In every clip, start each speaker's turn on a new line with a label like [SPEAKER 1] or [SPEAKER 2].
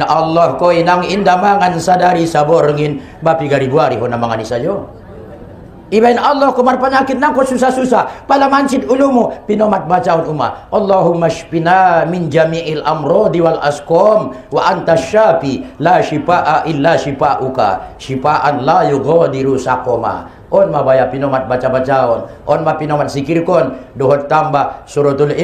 [SPEAKER 1] Allah ko inang indamangan sadari saborngin bapi garibuari ho namangani sayo. Ibain Allah kumar penyakit nangko susah-susah pala mancit ulumu pinomat bacaun umma Allahumma shfina min jami'il amrodi wal asqam wa anta syafi la shifaa illa shifauka shifaan la yughadiru saqoma. On mabaya pinomat baca-bacaon on ma pinomat sikirkon dohot tambah suratul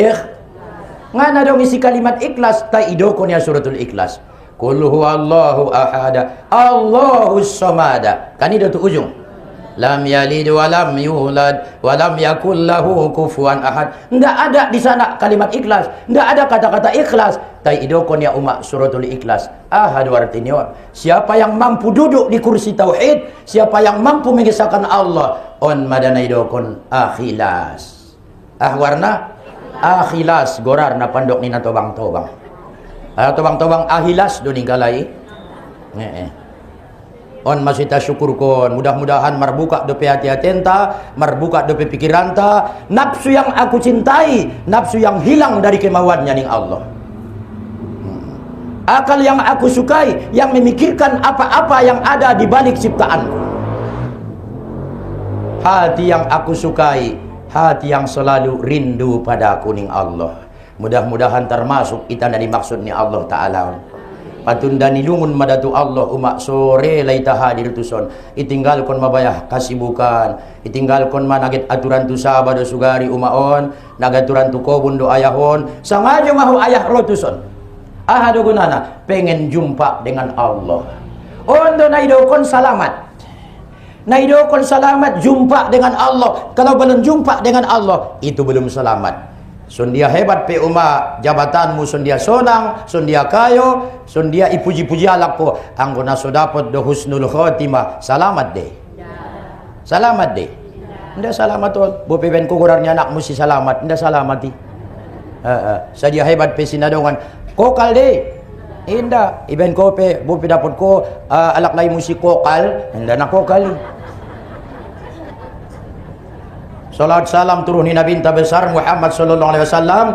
[SPEAKER 1] ngana dong isi kalimat ikhlas ta idokon ya suratul ikhlas qul huwallahu ahada Allahus samada kan itu tuh ujung lam yalid wa lam yulad wa lam yakul lahu kufuwan ahad. Enggak ada di sana kalimat ikhlas, enggak ada kata-kata ikhlas. Tai idokon ya umat suratul ikhlas. Ahad artinya siapa yang mampu duduk di kursi tauhid, siapa yang mampu mengesahkan Allah, on madana idokon akhilas. Warna akhilas gorarna pandok nina tobang-tobang. Tobang-tobang ahilas do ninggalai. On masih tasyukurkon mudah-mudahan marbuka dope hati-hati enta marbuka dope pikiran ta nafsu yang aku cintai nafsu yang hilang dari kemauannya ning Allah akal yang aku sukai yang memikirkan apa-apa yang ada di balik ciptaanku hati yang aku sukai hati yang selalu rindu pada kuning Allah mudah-mudahan termasuk kita dari maksudnya Allah Ta'ala patundani lungun madatu Allah umak sore laita hadir tuson itinggalkon mabayah kasibukan itinggalkon managit aturan tu sabado sugari umaon nagaturan tu kobun do ayahon sangajo mahu ayah rotuson ahado gunana pengen jumpa dengan Allah ondo naidokon selamat jumpa dengan Allah. Kalau belum jumpa dengan Allah itu belum selamat. Sundia hebat pe uma jabatanmu sundia sonang, sundia kayo, sundia ipuji-puji alako. Anggona so dapat do husnul khotimah. Selamat deh. Selamat deh. Nda selamat tuh. Bope ben kukurarnya anak mesti selamat. Nda salamati. Sadia hebat pe sinadongan. Kokal deh. Inda iben kope bope dapat ko alak lay musi kokal. Nda na kokal. Salat salam turun ni Nabi besar Muhammad sallallahu alaihi wasallam.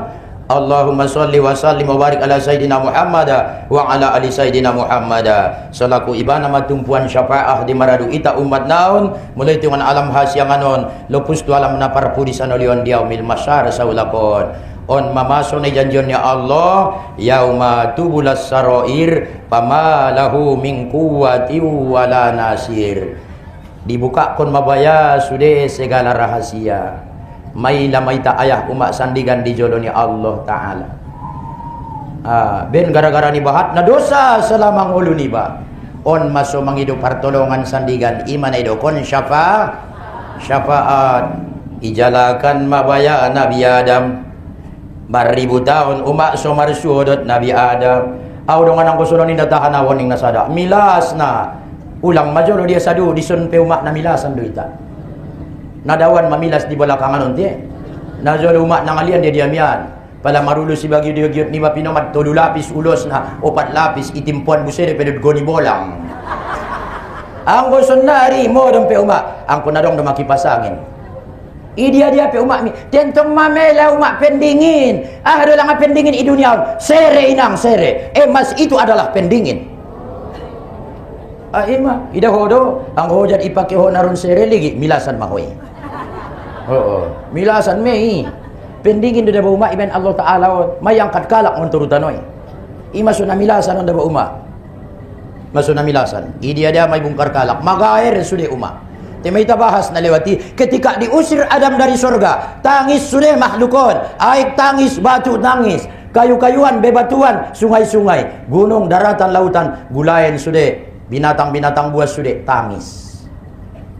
[SPEAKER 1] Allahumma sholli wa sallim wa barik ala sayidina Muhammad wa ala ali sayidina Muhammad. Salaku ibana matumpuan syafaah di maradu ita umat naon mulai dengan alam hasyanganon lupus tu alam naparpudi sanolion diaumil masyar saulakon. On mamaso na janjonnya Allah yauma tubulas sarair pamalahu min quwwati wala nasir. Dibukakan mabaya sudah segala rahasia. Mai lamaita ayah umat sandigan di jodohnya Allah Ta'ala. Ben gara-gara ni bahat na dosa selama ngulu ni ba. On masuk menghidup pertolongan sandigan iman itu kon syafaat. Ijalakan mabaya Nabi Adam. Baribu tahun umat somar suodot Nabi Adam. Aw dongan ang kusunon ni datahan awon ning nasada. Milas na. Ulang majolo dia sadu disun pe umak na milasan do ita. Nadawan mamilas di belakangan onti. Najolo umak nangalian dia diamian. Pala marulu si bagi dia giot ni mapinomat todo lapis ulos na opat lapis itimpuan busere pedot goni bolang. Ang gusto nari mo dong pe umak. Ang kunadong do makipasangin. Dia pe umak mi. Tentong mamela umak pendingin. Ada lang pendingin di dunia. Sere inang sere. Mas itu adalah pendingin. Ima ida hodo ang hojat ipake ho naron sere lagi milasan mahoy. Milasan mei. Pendingin do daba uma iben Allah Taala mayangkat kalak on turutanoy. Ima suna milasan on daba uma. Masuna milasan. Dia may bungkar kalak. Magair sude uma. Temay tabahas na lewati ketika diusir Adam dari surga. Tangis sude makhlukon. Aik tangis batu nangis. Kayu-kayuan bebatuan, sungai-sungai, gunung, daratan, lautan, gulayan sude. Binatang-binatang buas sudah tangis.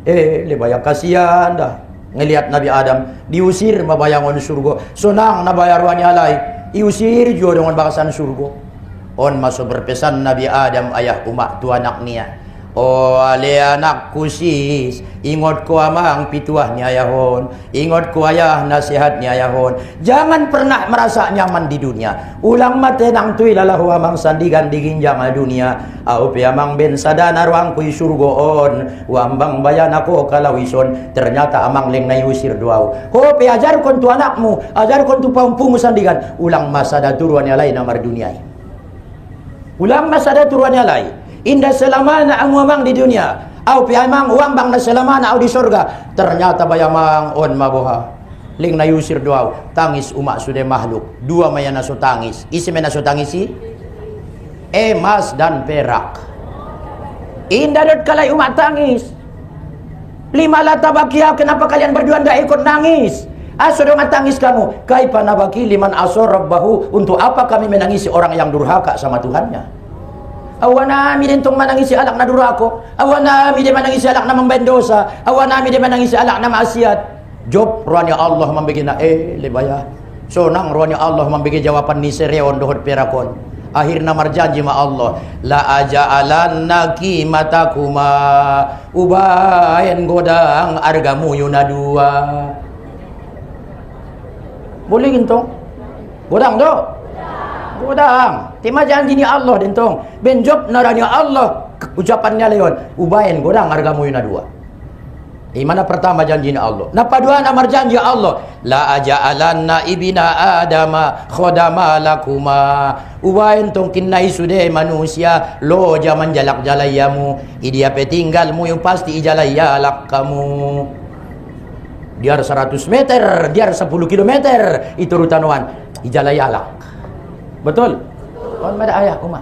[SPEAKER 1] Lebayang kasihan dah. Ngelihat Nabi Adam diusir mabayangon surga. Sonang nabayarwan alay. Iusir juga dengan bakasan surga. On masuk berpesan Nabi Adam ayah umak tu anak niya. Oh ale anakku sis, ingot ko amang pituahnya ayahon, ingot ko ayah nasihatnya ayahon. Jangan pernah merasa nyaman di dunia. Ulang mate nang tui lalahu amang sandigan di ginjang dunia. Au pe amang ben sadana ruang kui surgoon, wambang bayan ako kalawison. Ternyata amang leng na usir duau. Ho pe ajar kon tu anakmu, ajar kon tu paumpumu sandigan. Ulang masa daturuan alay namar dunia. Ulang masa ada turunnya lai. Indah selama na ang mamang di dunia. Au piamang uang bang na selama na au di surga. Ternyata bayamang on mabuha. Ling na yusir doaw. Tangis umak sudah makhluk. Dua maya naso tangis. Isi may naso tangisi. Emas dan perak. Indah dot kalay umak tangis. 5 lata bakia, kenapa kalian berdua ndak ikut nangis? Aso dengan tangis kamu. Kaifa nabaki liman asor rabbahu. Untuk apa kami menangisi orang yang durhaka sama Tuhannya? Awana mi din tong manangisi alak na durhako. Awana mi din manangisi alak na membendosa. Awana mi din manangisi alak na maksiat. Job ruanya Allah membegina lebaya. Sonang ruanya Allah membagi jawaban ni sereon dohot perakon. Akhirnya marjanji ma Allah, la aja'alannaki matakuma ubayan godang argamu yunadua. Boleh gintong? Godang do? Godang. Tima janji ni Allah dintong. Benjob naranya Allah ucapannya leon. Ubayan godang argamu yunadua. Mana pertama janji Allah. Napa dua namar janji Allah. La aja'alanna ibina adama khodama lakuma. Uwain tong kinai sude manusia. Lo jaman jalak jalayamu. Idia petinggalmu yang pasti ijalayalak kamu. Diar 100 meter. Diar 10 kilometer. Itu rutanuan. Ijalayalak. Betul? On mada ayah umah.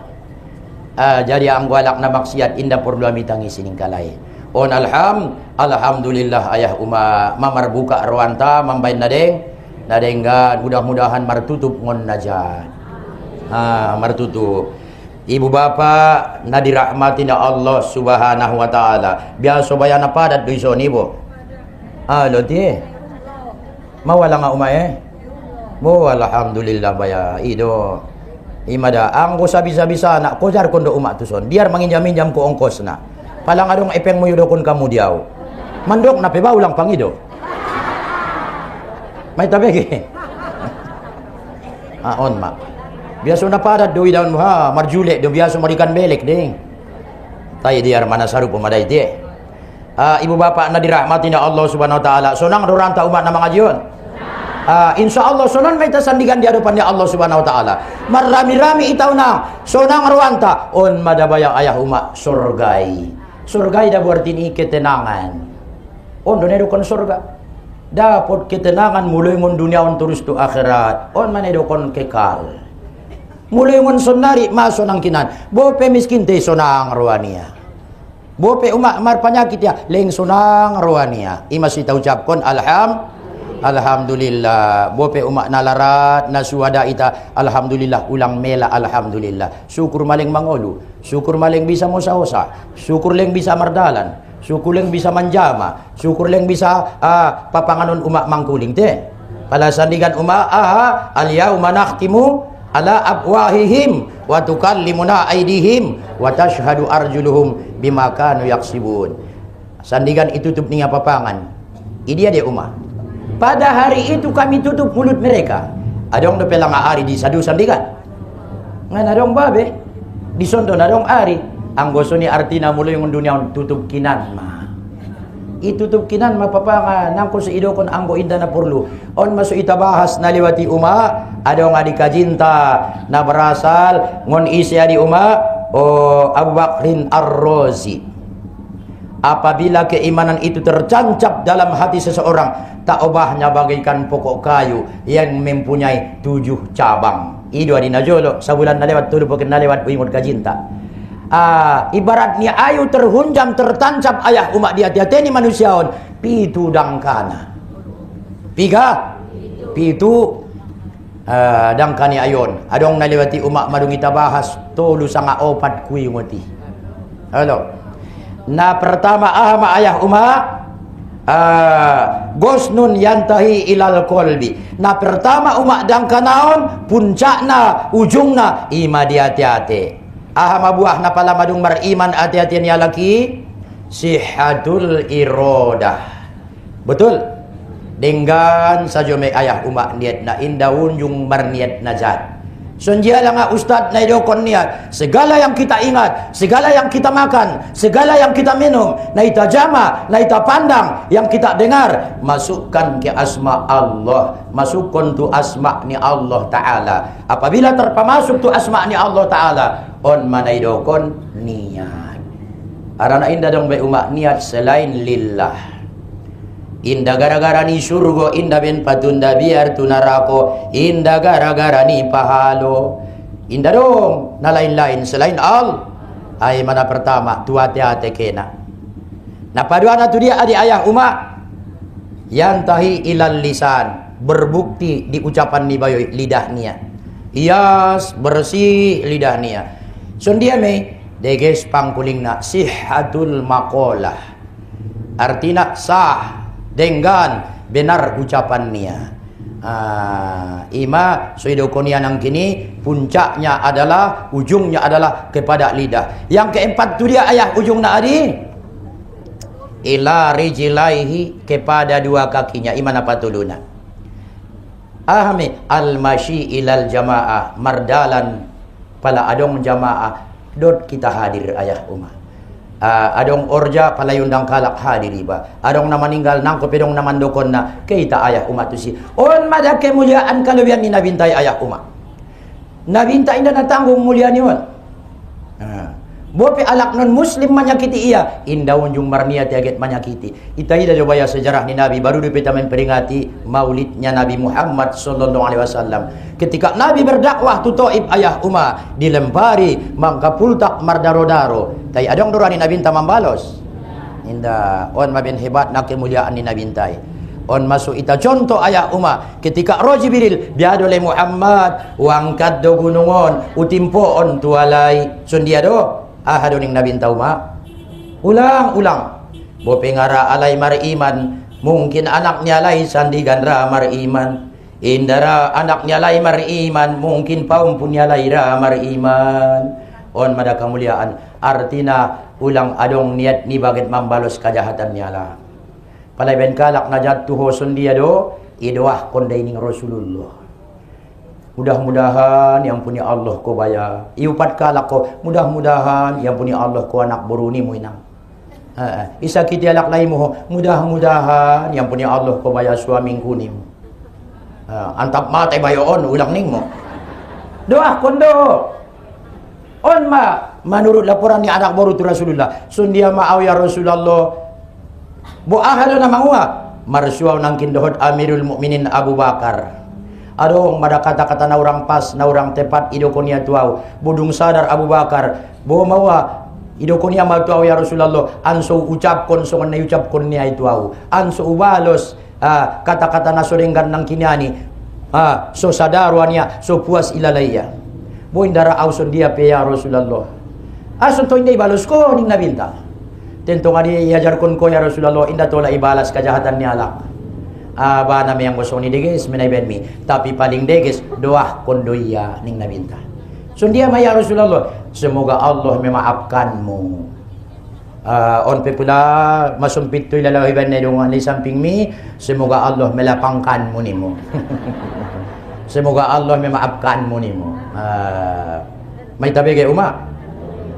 [SPEAKER 1] Jadi anggwalak na maksiat indah perdua mitangi sining kalai. On alhamdulillah ayah umma mamar buka ruanta mambain nadenggan mudah-mudahan martutup ngon najat. Martutup. Ibu bapak na dirahmatin Allah subhanahu wa ta'ala. Biasa bayana padat do iso nibo. Loti. Mawala nga umma Mo alhamdulillah baya ido. Imada angko sabi-sabi sana ko jar kondo umma tuson. Biar manginjam-injam ko ongkos na. Palang adong epeng mo yudokon kamu diaw. Mandok na peba ulang pangido. May tabegi. On ma. Biasa na padat do idaw mo ha. Marjule do biasa marikan belek ding. Tayo diar mana saru pemaday ti. Ibu bapak na dirahmati na Allah subhanahu wa ta'ala. Sonang ruranta umat na mga diyon. Insyaallah sonon may tasandigan di hadapan Allah subhanahu wa ta'ala. Marami-rami itaw na. Sonang ruanta. On madabaya ayah umat surgay. Surga ida berarti ketenangan. On donedo kon surga. Dapat ketenangan mulai ngon dunia on terus tu akhirat. On manedo kon kekal. Mulai ngon sonari masuk nang kinan. Bope miskin te sonang rohania. Bope umak mar penyakit ya leng sonang rohania. Imasi tahu ucapkon alhamdulillah. Bope umak nalarat nasuada ita alhamdulillah ulang mela alhamdulillah. Syukur maling mangolu. Syukur maling bisa mosa-osa. Syukur leng bisa mardalan. Syukur leng bisa manjama. Syukur leng bisa papanganon umak mangkuling te. Pala sandigan umak al-yauma nakhtimu ala afwahihim wa tukallimuna aydihim wa tashhadu arjuluhum bima kanu yaksibun. Sandigan itu tutup ninga papangan. Idia dia umak. Pada hari itu kami tutup mulut mereka. Adong do pelang ari di sadu sandigan. Ngan adong babe di sondo nadong ari anggosoni artina mulai ng dunia tutup kinan ma. Itutup kinan ma papangan nang ko sa idokon anggo inda na purlo. On masu itabahas na liwati uma adong adi kajinta na berasal ngon isi adi uma Abu Bakrin Ar-Razi. Apabila keimanan itu tercancap dalam hati seseorang, tak obahnya bagaikan pokok kayu yang mempunyai 7 cabang. Ido adi najolo sabulan na lewat tulu pokin na lewat uimod kajinta. Ibaratnya ayu terhunjam tertancap ayah umak di hati-hati ni manusiaon pitu dangkana. Pitu dangkani ayon. Adong nalewati umak madung kita bahas tolu sanga opat kui ngoti. Halo. Na pertama ahma ayah umak gosnun yantahi ilal kolbi. Na pertama umak dangkanaon puncakna ujungna ima di hati-hati. Ahama buah na pala madung beriman hati-hati ni laki sihatul irodah. Betul. Dengan sajo me ayah umak niat na indaun jung berniat najat. Sonjia lang nga ustad na idokon niya, segala yang kita ingat, segala yang kita makan, segala yang kita minum, na itajama, na itapandang, yang kita dengar, masukkan ke asma Allah, masukkan tu asma ni Allah Ta'ala. Apabila terpamasuk tu asma ni Allah Ta'ala, on manaidokon niat. Arana indah dong baik umat niat selain lillah. Indah gara-gara ni surga, indah ben patunda biar tu narako, indah gara-gara ni pahalo. Indah dong na lain-lain selain Allah. Ay mana pertama tu hati-hati kena. Nah padua na tu dia adik ayah umat. Yantahi ilal lisan, berbukti di ucapan ni bayo lidah niya. Iyas bersih lidah niya. Son dia me deges pangkulingna sihatul maqalah. Artinya sah dengan benar ucapan niya. Ima suidokonia nang kini puncaknya adalah, ujungnya adalah kepada lidah. Yang keempat tu dia ayah ujungnya adi ila rijlaihi, kepada dua kakinya. Iman apa tuluna ahami al-mashi ilal jamaah, mardalan pala adong jamaah dot kita hadir ayah umat. Adong orja palayundang kalak hadiri ba, adong na maninggal nang kopedong na mandokon na kita ayah umat tu si on mada kemuliaan kalawian ni nabintay ayah umat. Nabintay na natanggung mulia ni on. Bope alak non muslim menyakiti ia, indah unjung marnia tiaget menyakiti. Ita ida jobaya sejarah ni Nabi, baru kita memperingati maulidnya Nabi Muhammad sallallahu alaihi wasallam. Ketika Nabi berdakwah tu Taif ayah umah, dilempari mangkapultak mardaro-daro. Tai adong durani Nabi ta membalos. Indah on mabin hebat nak kemuliaan ni Nabi tai. On masuk ita contoh ayah umah, ketika roh Jibril biado le Muhammad wangkat do gunungon utimpo on tualai sundia do ahadoning Nabi tauma ulang-ulang bope ngara alai mar iman, mungkin anaknya alai sandigan ra mar iman, indara anaknya alai mar iman, mungkin paum punya alai ra mar iman. On mada kemuliaan artina ulang adong niat ni baget membalos kejahatan niala. Palai ben kalak najat tuho sundia do idoah kondaining Rasulullah. Mudah-mudahan yang punya Allah ko baya. Iupat kalak ko, mudah-mudahan yang punya Allah ko anak boruni mo inang. Isa kiti alak lain mo, mudah-mudahan yang punya Allah ko baya suaming kunim. Antap mate bayoon ulang ning mo. Doa kondo. On ma menurut laporan ni anak baru tu Rasulullah. Sundia ma ya Rasulullah. Bo ahalo na mangua marsuaw nangkin dohot Amirul Mukminin Abu Bakar. Adong pada kata-kata na orang pas, na orang tepat idokonia tuau. Budung sadar Abu Bakar, bo mawa idokonia ma tuau ya Rasulullah. Anso ucapkon so na ucapkon niya tuau. Anso ubalos kata-kata na sorenggan nang kiniani. So sadarwa niya, so puas ilalaya. Bo indara auson dia pe ya Rasulullah. Ason to hindi balos ko ning nabinta. Tento nga di iajarkon ko ya Rasulullah, inda tola ibalas kejahatan ni alak. Ba na yang gusto ni deges menaiben mi, tapi paling deges doa kondoya ning nabinta. Sundia maya Rasulullah, semoga Allah memaafkanmu. On pepula masumpit tu ilalaw iban na dungan di samping mi, semoga Allah melapangkanmu nimo. Semoga Allah memaafkanmu nimo. May tabi kay uma.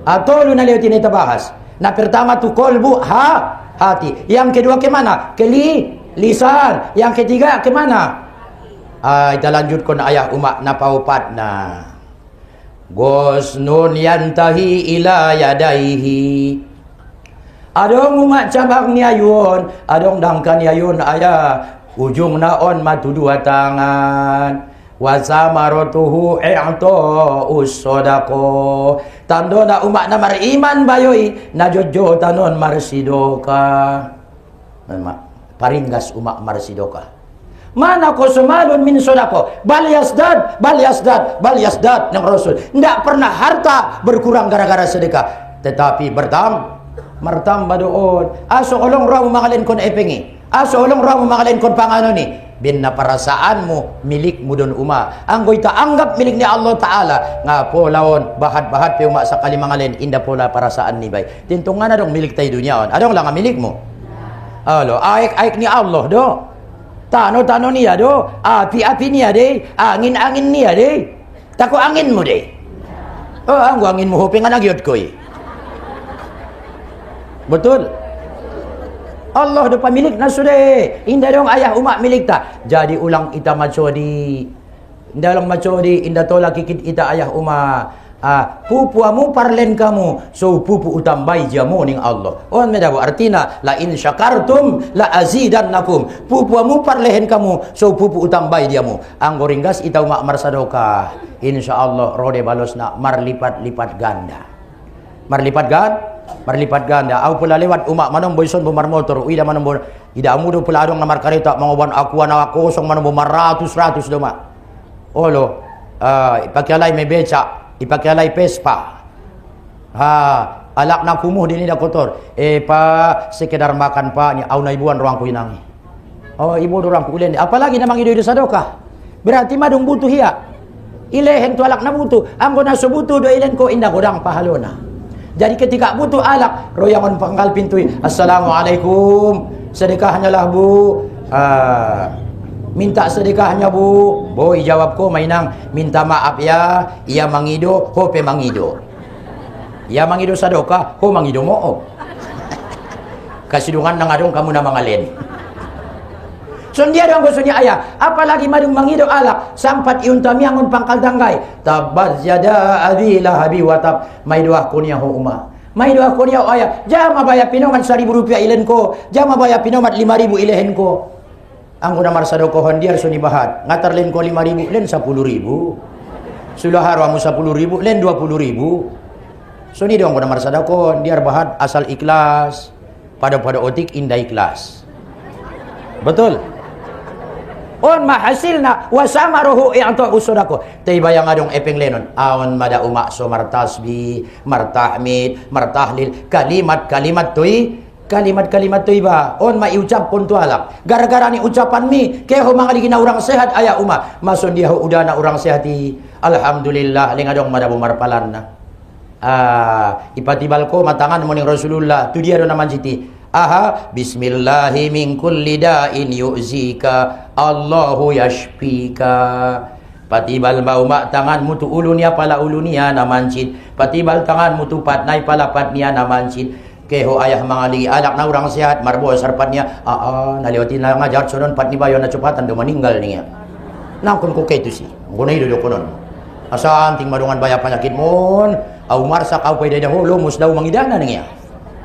[SPEAKER 1] Atolo na liyo tinitahas. Na pertama tu kolbu hati. Yang kedua ke mana? Lisan. Yang ketiga ke mana? Kita lanjut kon ayah umat na paupat na. Gosnun yantahi ila yadaihi. Adong umat cabang ni ayun, adong dangkan ni ayun ayah. Ujung naon matu dua tangan. Wasamaratuhu i'ta'us sadaqah. Tando na umat na mariman bayoy na jojo tanon marsidoka. Paringgas umat marsidoka. Mana ko sumalun min sadaqah, bal yasdad ng Rasul. Tidak pernah harta berkurang gara-gara sedekah, tetapi bertambah doon. Aso olong raw makalin kon epengi. Aso olong raw makalin kon pangano ni. Bin na perasaan mo milik mo don uma. Ang goy ta anggap milik ni Allah Taala nga po laon bahat-bahat pe uma sa kalimangalin inda pola perasaan ni bay. Tintungan na dong milik tay dunya on. Adong lang ang milik mo. Alo, aik ni Allah do. Tano niya do. Api niya de. Angin niya de. Tako angin mo deh. Oh, ang angin mo hoping nga nagyot ko eh. Betul. Allah do pemilik na sudah. Indah dong ayah umak milik ta. Jadi ulang ita macodi. Indah lang macodi, indah tolak kikit ita ayah umak. Pupuamu parlen kamu, so pupu utambay jamu ning Allah. On medawa artina la in syakartum la azidannakum. Pupuamu parlehen kamu, so pupu utambay jamu. Ang goringgas ita umak marsadoka. Insyaallah rode balos na marlipat-lipat ganda. Marlipat ganda. Au pula lewat umak manong boyson bumar motor, ida manong bo ida amudo pula adong namar kareta mangoban akuan kosong manong bumar ratus do mak. Olo ipakialay may beca. Ipakialay pespa. Alak na kumuh din ida kotor. Sekedar makan pa ni au na ibuan ruang kuinang. Oh, ibu orang kulen. Apalagi namang ido sadokah. Berarti madung butuh hiya. Ilehen tu alak na butuh. Anggo na subutuh do ilen ko indah godang pahalona. Jadi ketika butuh alak, royangon panggal pintu. Assalamualaikum. Sedekahnya lah bu. Minta sedekahnya bu. Boy jawab ko mainang minta maaf ya. Ia mangido, hope mangido. Ia mangido sadoka, ho mangido mo. Kasidungan nang adong kamu na mangalen. So dia dong gusunya ayah. Apalagi madung mangido alak sampat iuntami angon pangkal danggay. Tabat yada abi lahabi watab. May doa ko niya ho uma. May doa ko niya ho ayah. Jama baya pinomat 1.000 rupiah ilen ko. Jama baya pinomat 5.000 ilehen ko. Ang una marsado ko hondiar suni bahat. Ngatar len ko 5.000 len 10.000. Sulah harwamu 10.000 len 20.000. Suni dong una marsado ko hondiar bahat asal ikhlas. Pada otik indah ikhlas. Betul. On mahasilna wasamaruhu i'ta usudako. Tay bayang adong epeng lenon. Awan mada umak so martasbi, martahmid, martahlil, kalimat-kalimat tuy. Kalimat-kalimat tuy ba on maiucap pun tu alak gara-gara ni ucapan mi keho mga digina urang sehat aya uma mason dia udah na urang sehati alhamdulillah ling adong mada bumarpalan na ipatibal ko matangan mo ning Rasulullah tu dia do naman siti bismillahi min kulli da'in yu'zika Allahu yashfika. Patibal ba umak tangan mutu ulunia pala ulunia naman sit patibal tangan mutu patnay pala patnia naman sit. Keho ayah mga ligi anak na urang sehat marbo sarpat niya naliwatin na ngajar sonon pat ni bayo na cupatan do maninggal niya nakon ko kay tusi gunay do konon asa anting madungan baya penyakit mon au marsa kau pay dahulu mus daw mangidana niya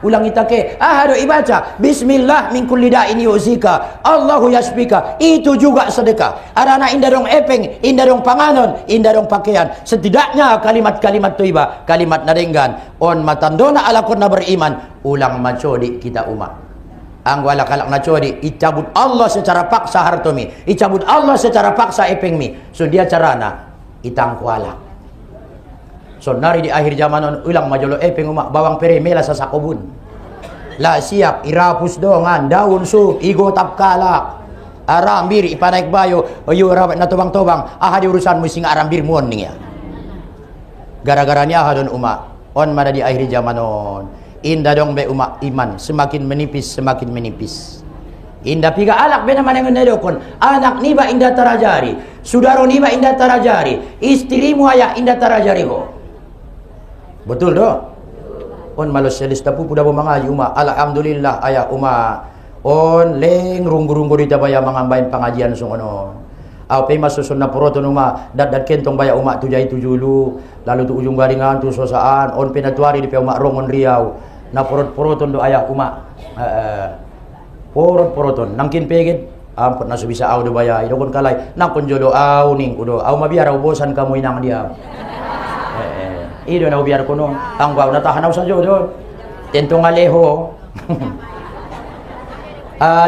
[SPEAKER 1] ulang itake do ibaca bismillah min kulli da'in yu'zika Allahu yashfika. Itu juga sedekah. Arana indah dong epeng, indah dong panganon, indah dong pakaian. Setidaknya kalimat-kalimat tuiba, kalimat narenggan on matandona alakon na beriman ulang macodi kita umat. Ang wala kalak na codi icabut Allah secara paksa hartomi, icabut Allah secara paksa epeng mi. So dia carana itang kualak. So nari di akhir zaman on ulang majolo epeng umak bawang pere mela sa sakobun. La siap irapus dongan daun su igo tapkalak. Arambir ipanaik bayo oyo rawat na tobang-tobang di urusan musing arambir muon niya. Gara-gara niya hadon umak on mada di akhir zaman on. Indah dong be umak iman semakin menipis. Indah piga alak be naman yang nedokon. Anak niba indah tarajari, sudaro niba indah tarajari, istrimu ayah indah tarajari ho. Betul doh. On malos selis tapu puda bo mga uma. Alhamdulillah ayah uma. On leng runggu-runggu di tabaya mangambain pengajian sungono. Apa masusun na puroton uma dat kentong baya uma tu jai tu julu lalu tu ujung garingan tu sosaan on penatuari di pe uma rongon riau na puroton do ayah uma. Poroton nangkin pegit ampun nasu bisa au do baya idokon kalai nakon jodo au ning udo au mabiara bosan kamu inang dia. Ido na biar kuno ang gua na tahanaw sa jodo tento ngaleho.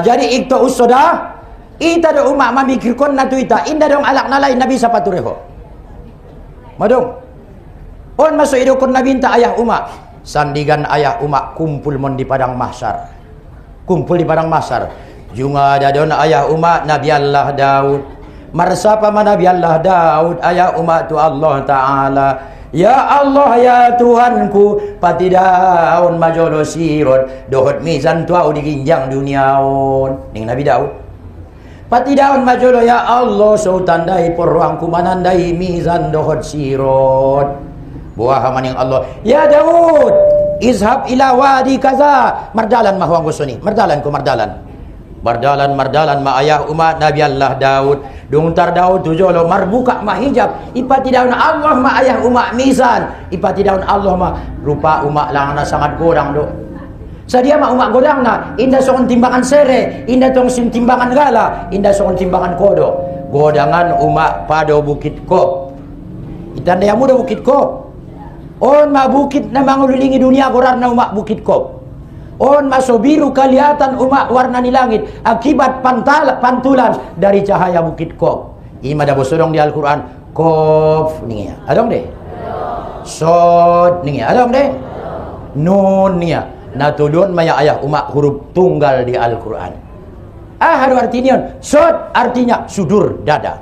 [SPEAKER 1] Jadi itu usoda ita do umak mamikirkon na tuita inda dong alak na lain nabi sa patureho madong on maso idokon nabinta ayah umak sandigan ayah umak kumpul mon di padang mahsyar junga dadon ayah umak Nabi Allah Daud marsapa Nabi Allah Daud ayah umak tu Allah Ta'ala ya Allah ya Tuhanku pati daun majolo sirot dohot mizan tuau di ginjang duniaon ning Nabi Daud Pati daun majulo ya Allah so tandai porwang kumanandai mizan dohod sirot. Buah maning Allah. Ya Daud, izhab ila wadi kaza. Mardalan mahuang gusto ni. Mardalan ko mardalan. Mardalan ma ayah umat Nabi Allah Daud. Dungtar Daud tujolo marbuka mahijab. Ipati daun Allah ma ayah umat mizan. Ipati daun Allah ma rupa umat lang na sangat kurang do. Sa dia mah umak godang na, indah sokon timbangan sere, indah tong timbangan gala, indah sokon timbangan kodo. Godangan umak pado bukit ko. Itanda yang muda bukit ko. On ma bukit na mangulilingi dunia gorar na umak bukit ko. On masobiru kelihatan umak warna ni langit akibat pantulan dari cahaya bukit ko. Ima da bosodong di Al-Quran. Kof nih ya, adong deh. Sod nih ya, adong deh. Nun nih ya. Natudun maya ayah umak huruf tunggal di Al-Quran. Ahadu artinya sod artinya sudur dada.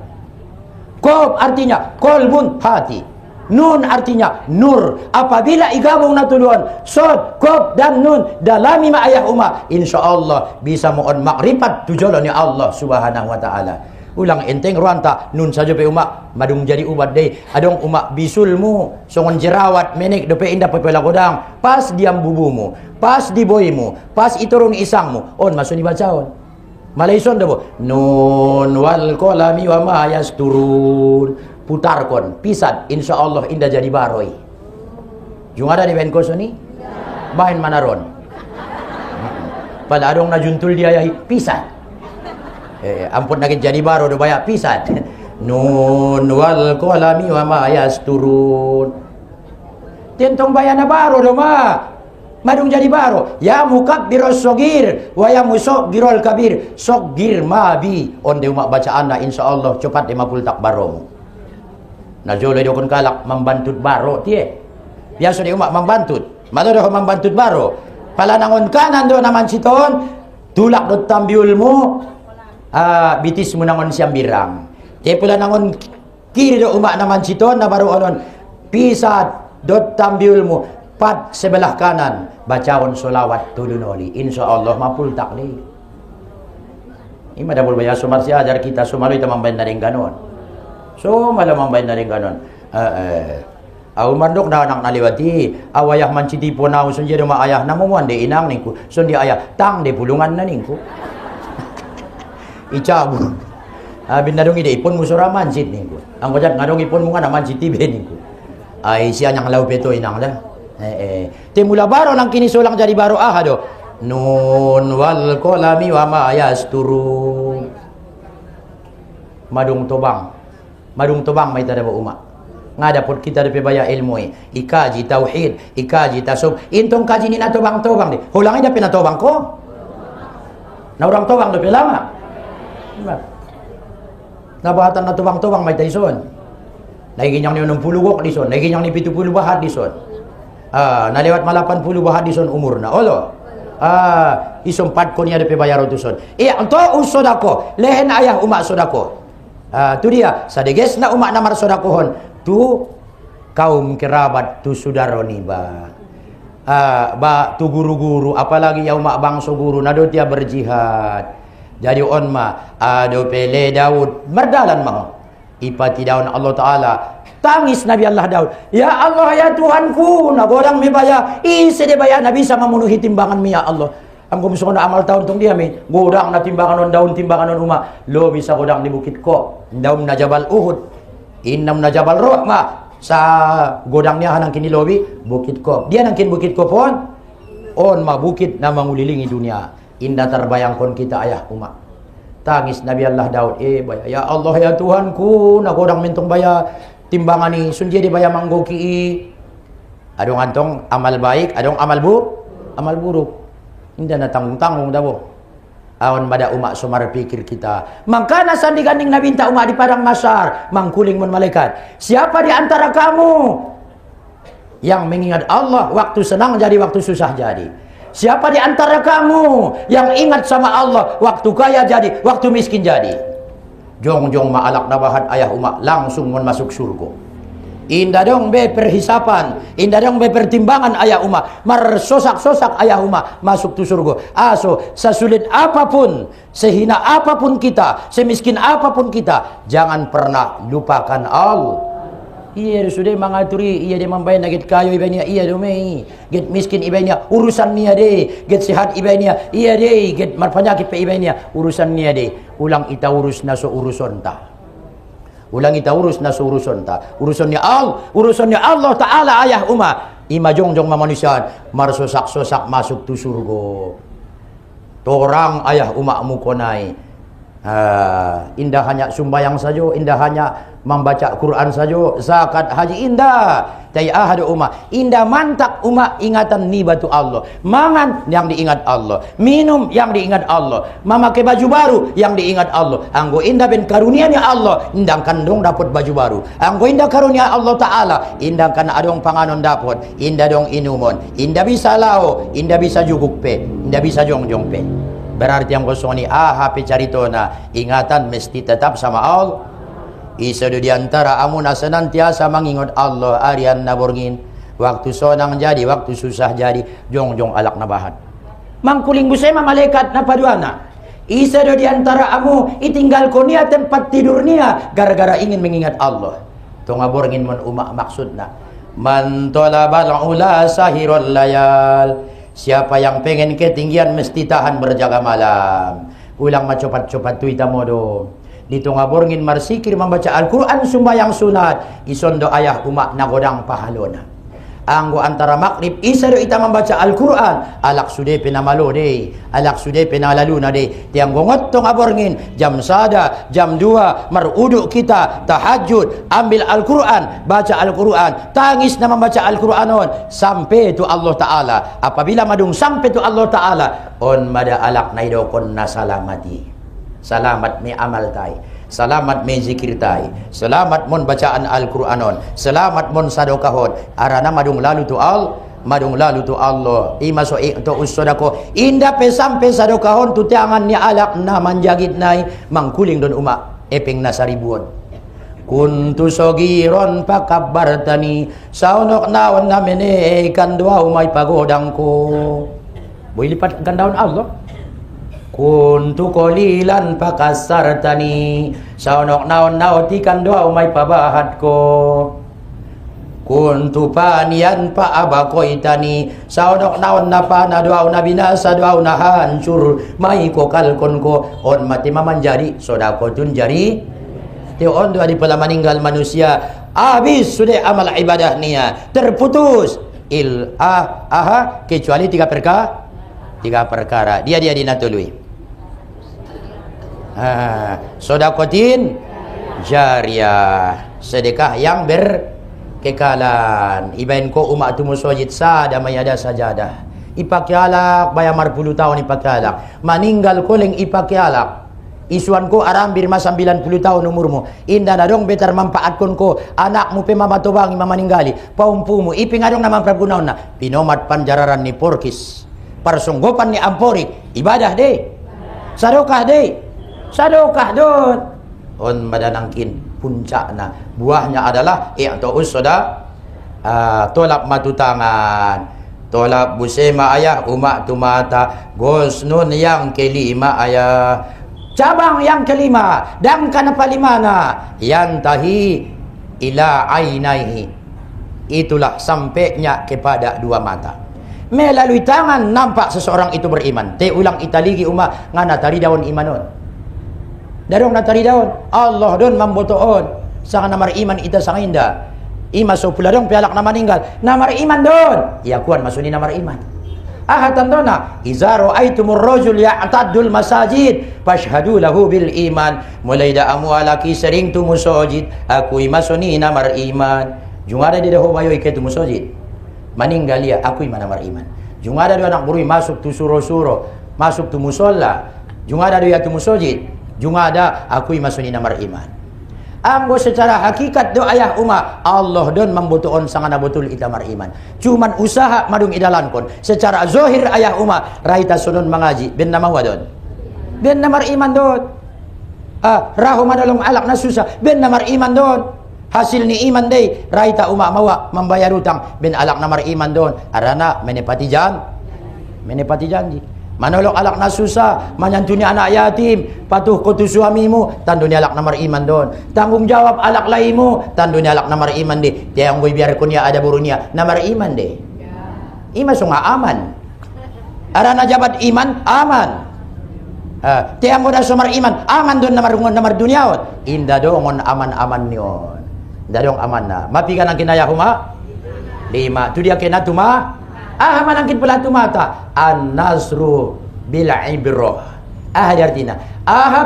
[SPEAKER 1] Kof artinya kolbun hati. Nun artinya nur. Apabila igabung natudun sod, kof dan nun dalami ma ayah umak, insyaallah bisa mohon makrifat tujolani Allah subhanahu wa ta'ala. Ulang enteng ruanta nun saja pe umak madung jadi ubat deh. Adong umak bisulmu songon jerawat menek dope indah pepela godang pas diam bubumu, pas di boymu, pas iturun isangmu on masuk dibacaon malaison dabo nun wal qalami wa ma yasturun putarkon pisat insyaallah indah jadi baroi. Jung ada di ben kosoni bahin manaron pada adong najuntul dia yahi pisat. Ampun nakit jadi baro do banyak pisan. Nun wal qalami wa ma yasturun. Tentong bayana baro do ma. Madung jadi baro. Ya mukabbiros sogir wa ya musaggirul kabir. Sogir mabi. Onde umak bacaan na insyaallah cepat 50 tak baro. Na jole dokon kalak membantut baro tie. Biasa di umak membantut. Mado do membantut baro. Palanangon kanan do naman siton. Tulak do tambiulmu. Bitis mo nangon siyang birang. Kaya pula nangon kiri do umak naman siton na baru onon pisat dot tambiul mo pat sebelah kanan bacaon solawat tulunoli insyaallah mapultak ni. Ima dabol baya sumar si ajar kita sumaloy tamambayan na rin ganon. So malamambayan na rin ganon. Aw mandok na anak naliwati awayah manciti po na usun jero maayah namumuan de inang ningku sun di ayah tang de pulungan na ningku. Icabun. Binadong ide ipon mo suraman sit ningko. Ang kajat ngadong ipon mo nga naman si tibe ningko. Ay siya niyang law peto inang da. Timula baro nang kinisulang jadi baro ahado. Nun wal qalami wa ma yasturun. Madung tobang. Madung tobang may tada ba umak. Nga dapat kita dapat baya ilmu ikaji tauhid, ikaji tasawuf. Intong kaji ni natobang-tobang di. Hulangi dapat natobang ko. Na orang tobang dapat lama. Nabahatan na tubang-tubang may taison. Naiginyang ni 60 wok dison, naiginyang ni 70 bahat dison. Nalewat malapan 80 bahat dison umur na. Olo. Isumpat ko niya dapat bayaro tuson. Anto usodako, lehen ayah umak sodako. Tu dia, sadeges na umak namar sodakohon. Tu kaum kerabat tu sudaroni ba. Tu guru-guru apalagi ya umak bangso guru nado dia berjihad. Jadi on ma ado pele Daud merdalan mau ipati daun Allah Ta'ala tangis Nabi Allah Daud ya Allah ya Tuhanku nagodang mi baya isi de baya nabi sama memenuhi timbangan mi ya Allah angko musuh na amal tahun tong dia mi godang na timbangan on daun timbangan on uma lo bisa godang di bukit ko daun na jabal Uhud innam na jabal Rahma sa godang niya hanang kini lobi bukit ko dia nang kin bukit ko pon on ma bukit na mangulilingi dunia. Indah terbayangkan kita ayah umak tangis Nabi Allah Daud baya ya Allah ya Tuhanku nagodang mentong baya timbangan ni sunje di baya manggoki adong antong amal baik adong amal buruk indah na tanggung-tanggung dabo awan bada umak sumar pikir kita maka nasan diganding Nabi inta umak di padang masyar mangkuling mun malaikat siapa di antara kamu yang mengingat Allah waktu senang jadi waktu susah jadi. Siapa di antara kamu yang ingat sama Allah waktu kaya jadi, waktu miskin jadi? Jong-jong ma'alak nabahat ayah umak langsung masuk surga. Indah dong be perhisapan, indah dong be pertimbangan ayah umma, marsosak-sosak ayah umma masuk tu surga. Aso, sesulit apapun, sehina apapun kita, semiskin apapun kita, jangan pernah lupakan Allah. Iya sudah mengaturi, iya dia membayar get kayu ibanya, iya domei, get miskin ibanya urusan nia deh, get sehat ibanya, iya deh, get marpenyakit pe ibanya urusan nia deh. Ulang ita urus naso uruson ta. Ulang kita urus nasu urusan ta. Urusannya Allah Ta'ala ayah umma. Ima jongjong manusia marsosak-sosak masuk tu surga. Torang ayah umma mukonai. Indah hanya sumbayang saja, indah hanya membaca Quran saja, zakat haji indah. Tapi ahadu umma, indah mantap umma ingatan ni batu Allah. Mangan yang diingat Allah, minum yang diingat Allah, memakai baju baru yang diingat Allah. Anggo indah ben karunianya Allah, indah kandung dapat baju baru. Anggo indah karunia Allah Ta'ala, indah kan adong panganon dapat, indah dong inumon, indah bisa lao, indah bisa juguk pe, indah bisa jongjong pe. Berarti yang kosong ni HP caritona, ingatan mesti tetap sama Allah. Isa di antara amuna senantiasa mengingat Allah arian naborngin. Waktu sonang jadi, waktu susah jadi, jong alak nabahat. Mangkuling busema malaikat na paduana. Isa di antara amu itinggal ko niya tempat tidur niya gara-gara ingin mengingat Allah. To ngaborngin mon umak maksudna. Man talabal ula sahirul layal. Siapa yang pengen ketinggian mesti tahan berjaga malam. Ulang macopat-copat tuita modo. Dito ngaborngin marsikir membaca Al-Quran sumbayang sunat. Isondo ayah umak nagodang pahalona. Anggo antara makrib isa do ita membaca Al-Quran. Alak sude pinamalo de. Alak sude pinalaluna de. Tiang gongot tong aborngin. Jam sada, jam 2. Maruduk kita. Tahajud. Ambil Al-Quran. Baca Al-Quran. Tangis na membaca Al-Quranon. Sampai tu Allah Ta'ala. Apabila madung sampai tu Allah Ta'ala. On mada alak na idokon na salamati. Salamat me amal tay. Selamat me zikir tay. Selamat mon bacaan Al-Quranon. Selamat mon sadokahon. Arana madung lalu tu Allah. Imaso to usodako. Indah pe sampai sadokahon tu tiangan ni alak na manjagit nai mangkuling don umak epeng na seribuan. Kuntu sogiron pakabbartani saunok naon namene kandwa umay pagodangko. Boy lipat gandaon Allah. Kuntu kolilan pakasartani saunok naon naotikan doa umay pabahat ko. Kuntu panian pa abakoitani saunok naon napa na doa na binasa doa na hancur may ko kalkon ko on mati mamanjari sodako tun jari teo on doa di pala meninggal manusia habis sudah amal ibadah niya terputus kecuali tiga perkara dia dinatului. Sodakotin jariyah, sedekah yang berkekalan. Ibain ko umat tu musajid sada mayada sajadah. Ipakialak bayamar 10 tahun ipakialak. Maninggal ko leng ipakialak. Isuan ko arambir mas 90 tahun umurmu. Indah na dong betar manfaatkan ko anakmu pe mamatobang mamaninggali. Paumpumu ipingadong naman pragunaw na. Pinomat panjararan ni porkis. Parsunggopan ni amporik. Ibadah de. Sadokah de. Sadokah don. On madanangkin puncakna. Buahnya adalah i'ta'us soda. Tolak matutangan. Tolak busema ayah umak tumata. Gosnun yang kelima ayah. Cabang yang kelima. Dan kanapalimana. Yantahi ila ainaihi. Itulah sampainya kepada dua mata. Melalui tangan nampak seseorang itu beriman. Te ulang italigi umak ngana tari daun imanon. Darong natari daun Allah don mambotoon sanga namar iman ita sang inda ima so pula dong pialak na maninggal namar iman don ya kuan masuni namar iman ahatan dona iza ra'aitumur rajul ya'taddul masajid fashhadu lahu bil iman mulai da amwalaki sering tu musajid aku masuni namar iman jungada di daho bayo ike tu musajid maninggal ya aku namar iman jungada do anak burui masuk tu suro-suro masuk tu musolla jungada do ya tu musajid jungada akui masuni namar iman. Anggo secara hakikat do ayah umma Allah don membutuhkan sangana betul itamar iman. Cuman usaha madung idalankon. Secara zohir ayah umma raita sunun mengaji ben nama wadon. Ben namar iman don. Rahu madalong alak na susah ben namar iman don. Hasil ni iman day, raita umak mawa membayar utang bin alak namar iman don. Arana menepati janji. Manolok alak na susah, menyantuni anak yatim, patuh kutu suamimu, tanduni alak namar iman don. Tanggung jawab alak laimu, tanduni alak namar iman deh. Tiang gue biar kunia ada burunia, namar iman deh. Iman sunga aman. Arana jabat iman aman. Tiang gue dah sumar iman aman don namar dunia. Indah dongon aman nion. Indah dong aman na. Mapikan ang kinaya huma 5. Tu dia kena tuma. Manangkin pula tu mata an-nasru bil ibrah. Artinya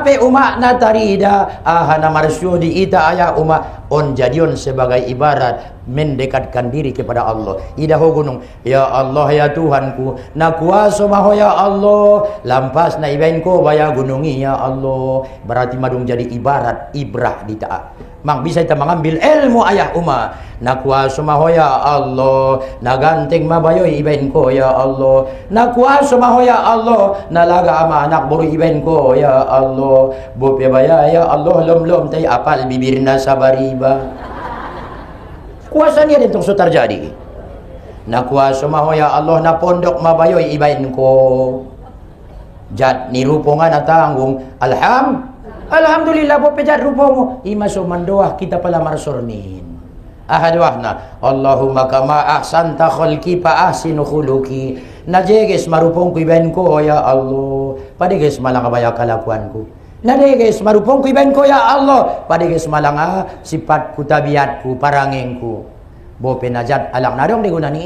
[SPEAKER 1] pe umak na tarida na marsyudi ita ayah umak on jadion sebagai ibarat mendekatkan diri kepada Allah. Ida ho gunung, ya Allah ya Tuhanku, na kuasa maho ya Allah, lampas na ibain ko baya gunungi ya Allah. Berarti madung jadi ibarat ibrah di taat. Mang bisa kita mengambil ilmu ayah umma. Na kuasa maho ya Allah, na ganteng mabayoy ibain ko ya Allah. Na kuasa maho ya Allah, na laga ama anak buru ibain ko ya Allah. Bope baya ya Allah lom tay apal bibirna sabariba. Kuasa niya din itong terjadi. Na kuasa maho ya Allah, na pondok mabayoy ibain ko. Jat ni rupongan na tanggung Alhamdulillah po pejat rupamu ima sumandoah kita pala marsornin. Ahadwahna Allahumma kama ahsanta khalqi fa ahsinu khuluqi. Najeges marupong ko ibain ko ya Allah. Padiges malang abaya kalakuanku. Najeges marupong ko ibain ko ya Allah. Padiges malang sifatku tabiatku parangengku. Bope najat alang nadong di gunani.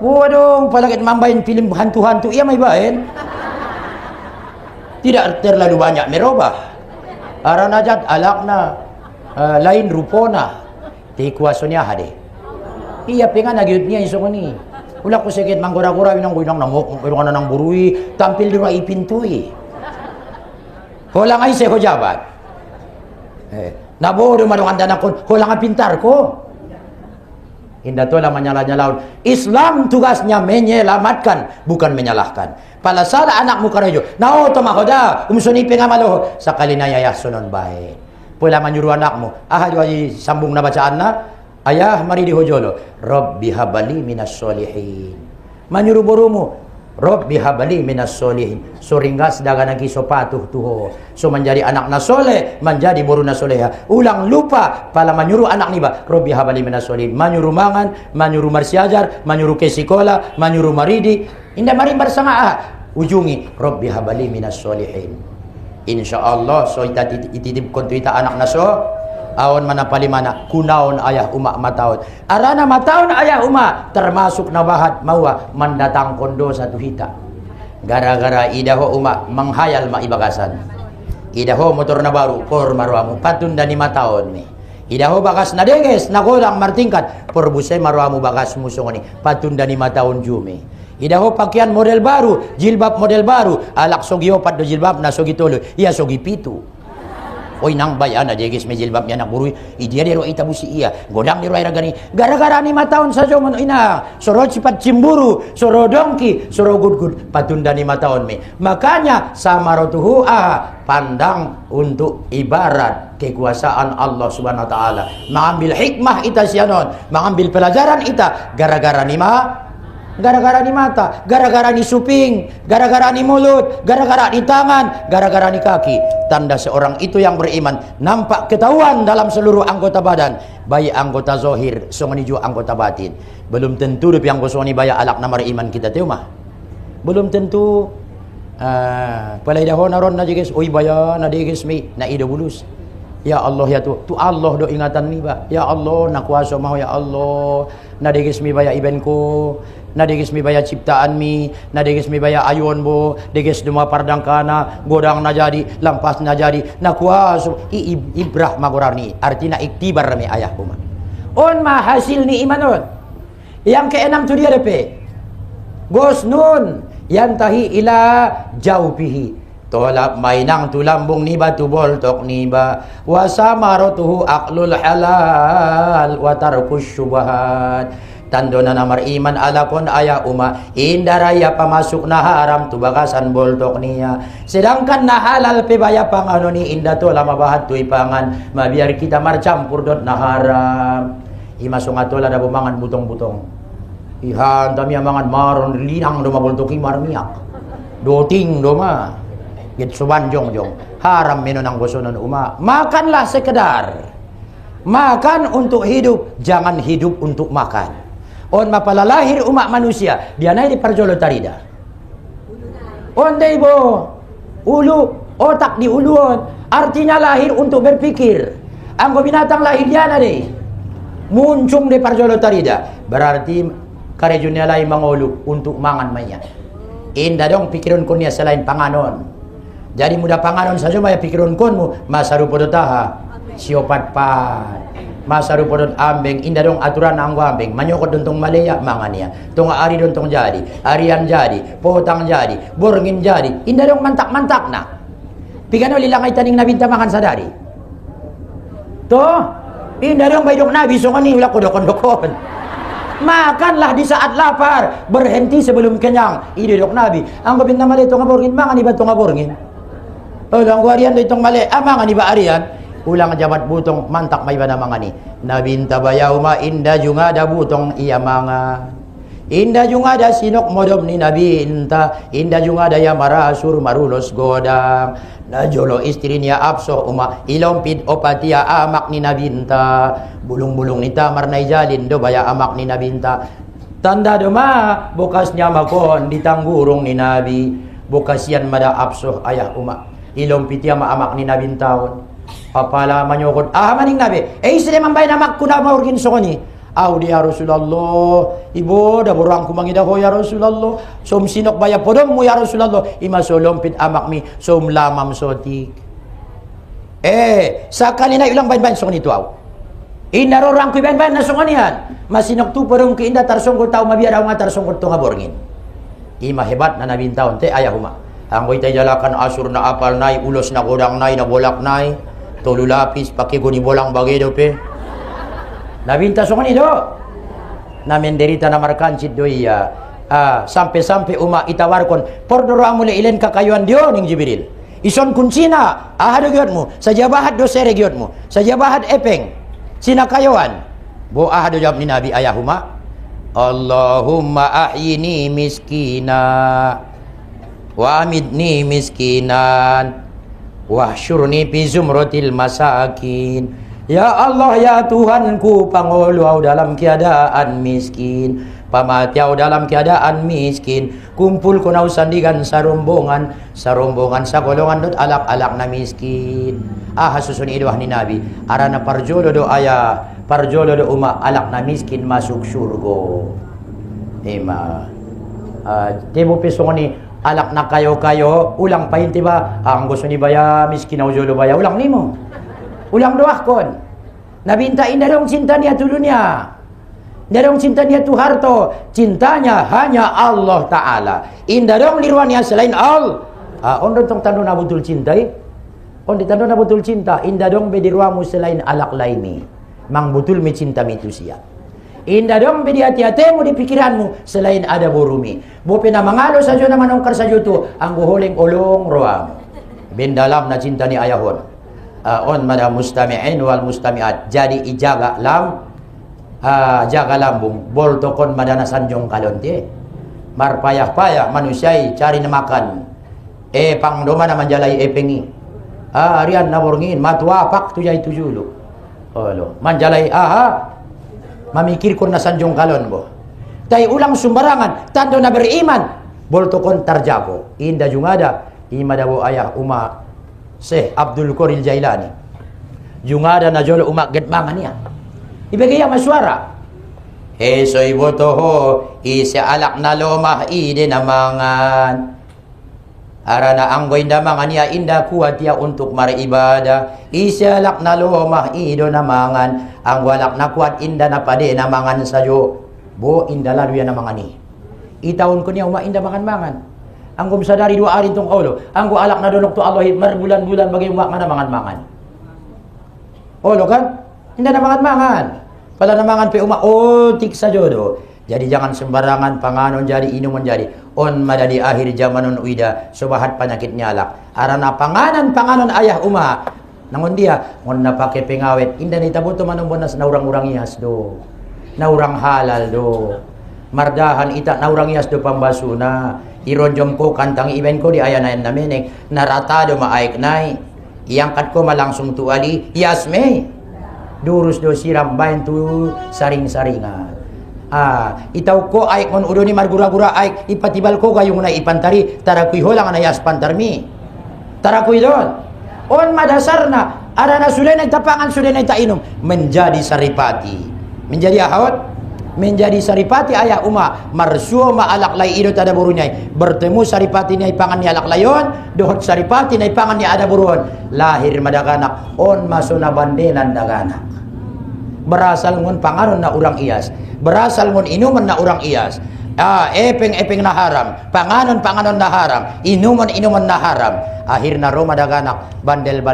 [SPEAKER 1] Waduh palagit mambain film hantu-hantu iya may bain. Tidak terlalu banyak merubah. Aranajat alakna lain rupona ti kuasonya hade. Iya pengan nagiut niya iso ni. Ulah ko sakit manggura-gura winang namok nang burui tampil di rai pintui. Holang ay se hojabat. Nabodo madong anda nakon holang pintar ko. Indah tola menyala-nyalaun. Islam tugasnya menyelamatkan, bukan menyalahkan. Pala salah anakmu karejo. Nao to mahoda, umsuni pengamalo sakali na yayah sunon bae. Pula menyuruh anakmu, ayo sambung na bacaan na. Ayah mari dihojolo. Rabbi habali minas solihin. Menyuruh borumu, Rabbi habali minas solihin. So ringgas daga nagi so patuh tuho. So menjadi anak na soleh, menjadi boru na soleha. Ulang lupa pala menyuruh anak ni ba, Rabbi habali minas solihin. Menyuruh mangan, menyuruh marsiajar, menyuruh ke sekolah, menyuruh maridi. Indah mari bersama ujungi Rabbi habali minas solihin. Insyaallah so ititip kontu ita anak na so awan manapali mana kunaon ayah umak mataon. Arana mataon ayah umak termasuk nabahat mawa mendatang kondo satu hita. Gara-gara idaho umak menghayal ma ibagasan. Idaho motor na baru kor marwamu patun dani mataon ni. Idaho bagas na deges na godang martingkat porbusay marwamu bagas musong ni patun dani mataon jumi. Idaho pakaian model baru, jilbab model baru, alak sogi opat do jilbab na sogi tolo, iya sogi pitu. Oy nang bayan na jegis me jilbab niya nak burui, idia dero itabusi iya, godang dero aira gani, gara-gara ni mataon saja mon ina, soro cipat cimburu, soro dongki, soro gud patunda ni mataon me. Makanya samarotuhu pandang untuk ibarat kekuasaan Allah Subhanahu wa taala. Mengambil hikmah ita sianon, mengambil pelajaran ita gara-gara ni gara-gara ni mata, gara-gara ni suping, gara-gara ni mulut, gara-gara ni tangan, gara-gara ni kaki. Tanda seorang itu yang beriman nampak ketahuan dalam seluruh anggota badan, baik anggota zohir, songoni juga anggota batin. Belum tentu rup yang gosoni baya alak namar iman kita teu mah. Belum tentu palai dah naron na jeges oi baya na deges mi na ido bulus. Ya Allah ya tu Allah do ingatan mi ba. Ya Allah na kuasa mau ya Allah. Na deges mi baya ibenko. Na deges mi baya ciptaan mi, na deges mi baya ayun bo, deges duma pardangkana, godang na jadi, lampas na jadi, na kuasa ibrah magorarni, artinya iktibar mi ayah kuma. On ma hasil ni imanon. Yang keenam tu dia depe. Gosnun yantahi ila jaupihi. Tolak mainang tulambung ni batu boltok ni ba. Wa samarotuhu aqlul halal wa tarkus syubhat. Tando na namar iman alakon aya uma indaraya pamasuk na haram tubagasan boltok niya. Sedangkan na halal pebaya pangano ni inda to lama bahat tu ipangan mabiar kita marcampur dot na haram. Imasong atola na bumangan butong-butong. Ihan tami amangan maron linang do maboltoki marmiak. Doting do ma. Git suban jong haram minun ang gusto nun uma. Makanlah sekedar. Makan untuk hidup, jangan hidup untuk makan. On mapalalahir umat manusia, dia naik di parjolo tarida. On deibo, ulu, otak di uluon, artinya lahir untuk berpikir. Anggo binatang lahir dia deh, muncung di parjolo tarida, berarti karejunya lain mangolu untuk mangan maya. Indah dong pikiran kunia selain panganon. Jadi mudah panganon saja maya pikiran kunmu masa rupo taha. Siopat pan masa rupodon ambeng indah dong aturan anggo ambeng manyokot dontong malaya mangania tonga ari dontong jadi arian jadi potang jadi borngin jadi indah dong mantak na pigano lilangay taning nabinta makan sadari to indah dong baydok nabi songani wala kodokon makanlah di saat lapar berhenti sebelum kenyang idodok nabi anggo binta malay tonga borngin mangan iba tonga borngin anggo arian dontong malay mangan iba arian ulang jabat butong mantak may bana mangani nabinta bayaw ma inda juga ada butong iya manga inda juga ada sinok modob ni nabinta inda juga ada ya marasur marulos godang najolo istrinya abso uma ilompid opatia amak ni nabinta bulung-bulung ni tamar na ijalin do baya amak ni nabinta tanda doma bukasnya makon ditanggurung ni nabi bukasian mada abso ayah uma ilompitia ma amak ni nabintaon apala manyokot maning nabi sila mambay na makuna maurgin sokoni di ya Rasulullah ibo da borang kumangida ko ya Rasulullah som sinok baya podom mo ya Rasulullah ima solompit amak mi som lamam sotik sakali na ilang bayan sokoni tu aw inarorang ko bayan na sokonihan masinok tu podom ki inda tarsongkot tao mabiaraw nga tarsongkot to nga borngin ima hebat na nabintaon te ayahuma anggoy tayo jalakan asur na apal nai ulos na godang nai na bolak nai tolu lapis pakai guni bolang bagedo pe nabinta songani do na menderita na markancit do iya sampai uma itawarkon pordoro amule ilen kakayuan dio ning Jibril ison kuncina ahado giotmu saja bahat do sere giotmu saja bahat epeng sina kayuan bo ahado jawab ni nabi ayahuma Allahumma ahyini miskina wa amidni miskinan wahsyurni fi zumratil masakin. Ya Allah ya Tuhanku, panguluau dalam keadaan miskin, pamatiau dalam keadaan miskin, kumpul ko na usandigan sa rombongan sa golongan dot alak-alak na miskin. Susun idwah ni Nabi arana parjolo do uma alak na miskin masuk surgo. Tebo pesong ni alak na kayo ulang pahinti ba ang gusto ni baya miskin na ujolo baya ulang nimo ulang doah kon nabintain darong cinta niya tu dunia darong cinta niya tu harto cintanya hanya Allah Ta'ala indarong liruan niya selain Allah ondon tong tando na betul cinta on ditando na betul cinta indadong bediruamu selain alak laini mang betul mi cinta mitusia indah dong bedi hati-hatimu di pikiranmu selain ada burumi. Bope na mangalo sajo na manongkar sajo tu anggo holeng olong roam. Ben dalam na cinta ni ayahon. On mada mustami'in wal mustami'at. Jadi ijaga jaga lambung. Bol tokon madana sanjong kalonte. Marpayah-payah manusiai cari na makan. Pangdoma na manjalai pengi. Rian na borngin matuapak tujay tujulu. Olo manjalai mamikir ko na sanjong kalon bo tay ulang sumbarangan tando na beriman bolto kon tarjabo inda jungada imadabo ayah uma Syekh Abdul Qadir Jailani jungada na jolo uma get mangan niya ibigay maswara so iboto ho isa alak na lomah ide na mangan arana anggoy na mangan niya inda kuat ya untuk maribadah isyalak na lomah ido na mangan ang walak na kuat inda na pade na mangan sayo bo inda lalu ya na mangani itaon ko niya uma inda mangan ang sadari dua arin tong olo ang alak na donok to Allah marbulan-bulan bagay uma na mangan olo kan inda na mangan Pala namangan pe uma otik sa jodo. Jadi jangan sembarangan panganon jadi inuman jadi. On madadi akhir zamanon uida sobahat penyakit nyalak. Arana panganan ayah uma. Nangon dia ngon na pake pengawet. Indah ni tabuto manumbonas na urang-urang iyas do. Na urang halal do. Mardahan ita na urang iyas do pambasuna. Ironjom ko kantang iben ko di ayanayan na menek. Naratado maaik nai. Iangkat ko malangsung tuali. Yasme. Durus do siram bayan tu saring-saringan. Itaw ko ay kon udo ni margura-gura ay ipatibal ko gayong na ipantari tarakuy ho lang na yas pantarmi tarakuy don on madasar na ara na sulay na tapangan sulay na tainom menjadi saripati menjadi ahot menjadi saripati ayah uma marsuo maalaklay ido tada burunyay bertemu saripati ni pangan ni alaklayon dohot saripati ni pangan ni ada buruon lahir madaganak on masuna bandenan daganak berasal ngun panganon na urang iyas berasal ngun inuman na urang iyas epeng na haram panganon na haram inuman na haram akhir na roma daganak bandel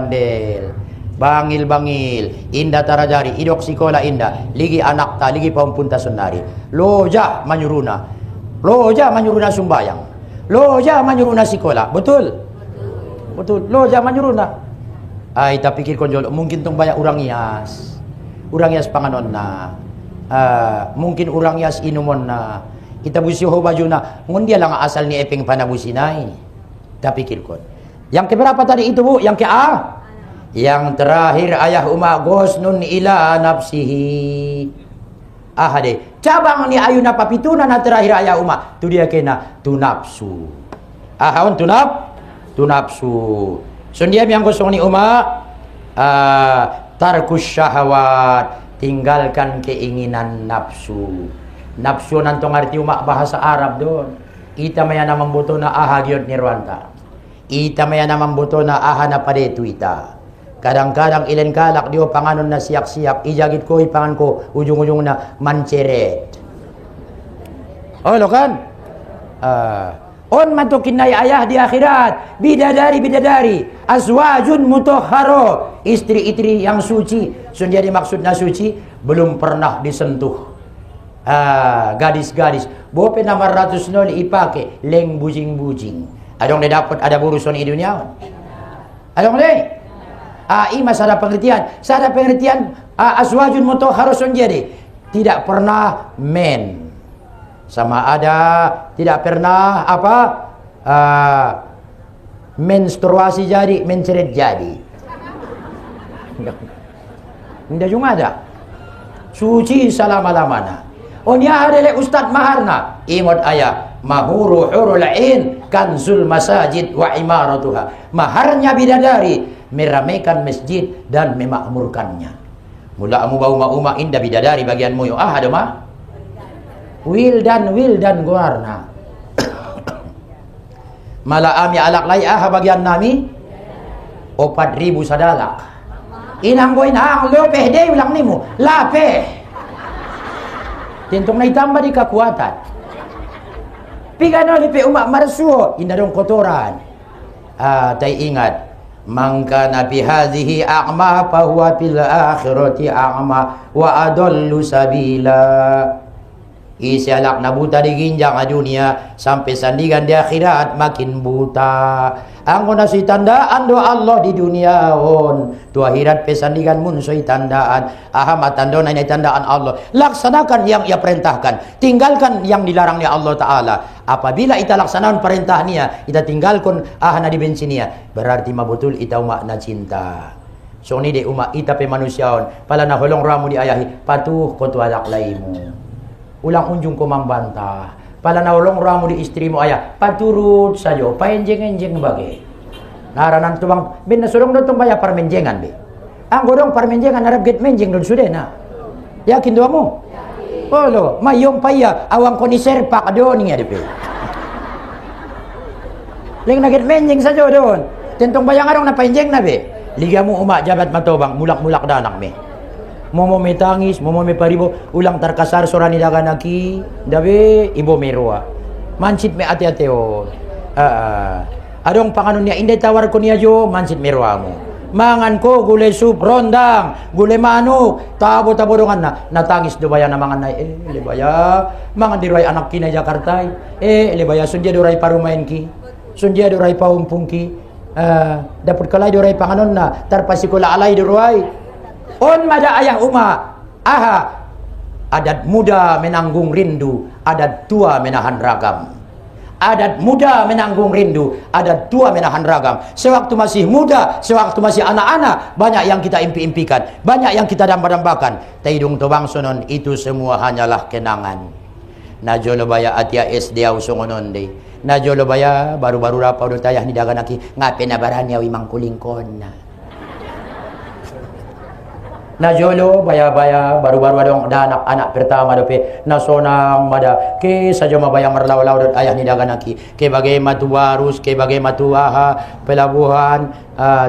[SPEAKER 1] bangil inda tarajari idok sikola inda ligi anak ta ligi pampunta sunari loja manyuruna sumbayang loja manyuruna sikola betul loja manyuruna ay tapikir konjol mungkin tong banyak urang iyas panganon na mungkin urang yas inumon na itabusi ho baju na ngun dia lang asal ni epeng panabusinay tapikir kon yang keberapa tadi itu bu yang ke yang terakhir ayah uma gosnun ila nafsihi hade cabang ni ayuna papituna na terakhir ayah uma tu dia kena tu nafsu on tu nafsu sundiam yang gosong ni uma tarkus syahwat tinggalkan keinginan nafsu nantong arti umak bahasa Arab don ita maya na mambuto na ahagyot nirwanta ita maya na mambuto na ahana padetu ita kadang-kadang ilen kalak dio panganon na siyak-siyak ijagit ko ipangan ko ujung-ujung na manceret lo kan on matukin na ayah di akhirat bidadari azwajun mutahharo istri-istri yang suci jadi maksudnya suci belum pernah disentuh gadis-gadis bope nomor 100 nol ipake leng bujing-bujing adong dapat ada buruson di dunia adong le ima sada pengertian azwajun mutahharo jadi tidak pernah men sama ada tidak pernah menstruasi jadi menceret jadi tidak juga ada suci selama-lamanya onya hadele ustad maharna ingat ayah mahuru hurul ain kanzul masajid wa imaratuha maharnya bidadari meramaikan masjid dan memakmurkannya mula amu bau uma indah bidadari bagianmu yo ada mah wildan guarna malah ami alak lay bagian nami 4.000 sadalak inang goin ang lopeh de ulang nimo lapeh tintong na itamba di kekuatan pigano lipe umak marsuo indah dong kotoran tay ingat mangka nabi hadhihi a'ma fahuwa fil akhirati a'ma wa adallu sabila isi alak na buta di ginjang dunia sampai sandigan di akhirat makin buta angko na soy tandaan do Allah di dunia tu akhirat pesandigan mun soy tandaan matando na tandaan Allah laksanakan yang ia perintahkan tinggalkan yang dilarang ni Allah Ta'ala apabila ita laksanakan perintah niya ita tinggalkan na di bensinia berarti mabutul ita umak na cinta so ni de umak ita pe manusiaon pala na holong ramu di ayahi patuh ko tu alak laimu ulang unjung ko membantah pala naulong ramu di istrimu ayah paturut sajo paenjeng-enjeng bagi naranan tubang bin nasurong dotong baya parmenjengan be ang godong parmenjengan harap get menjeng don sudah na yakin doa mo lo mayong paya awang ko ni serpak doon niya de pe leng na get menjeng sajo doon tentong bayang arong na paenjeng na be liga mo uma jabat matobang mulak-mulak danak me momo me tangis, momo me paribo, ulang tarkasar sorani daganaki, dabe ibo merua. Mancit me ate-ateo. Adong panganon niya inday tawar ko niya jo, mancit merua mo. mangan ko gulay soup rondang, gulay manok, tabo-tabo dongan na. Natangis do baya na mangan na libaya, mangan di ray anak kina Jakarta. Libaya sundia do ray parumain ki. Sundia do ray paumpung ki. Dapat kalay do ray panganon na, tarpasi ko la alay do ray. On mada ayah uma. Adat muda menanggung rindu, adat tua menahan ragam. Adat muda menanggung rindu, adat tua menahan ragam. Sewaktu masih muda, sewaktu masih anak-anak, banyak yang kita impi-impikan, banyak yang kita damba-dambakan. Taidung tobang sonon, itu semua hanyalah kenangan. Najolo baya atia SD usungonon de. Najolo baya baru-baru rapau do tayah ni daganaki ngape na baranya wi mangkulingkon na. Najolo baya-baya baru-baru ada anak-anak pertama dope nasonang mada ke saja mabaya marlaw-law dot ayah ni daganaki ke bagai matuwarus ke bagai matuaha pelabuhan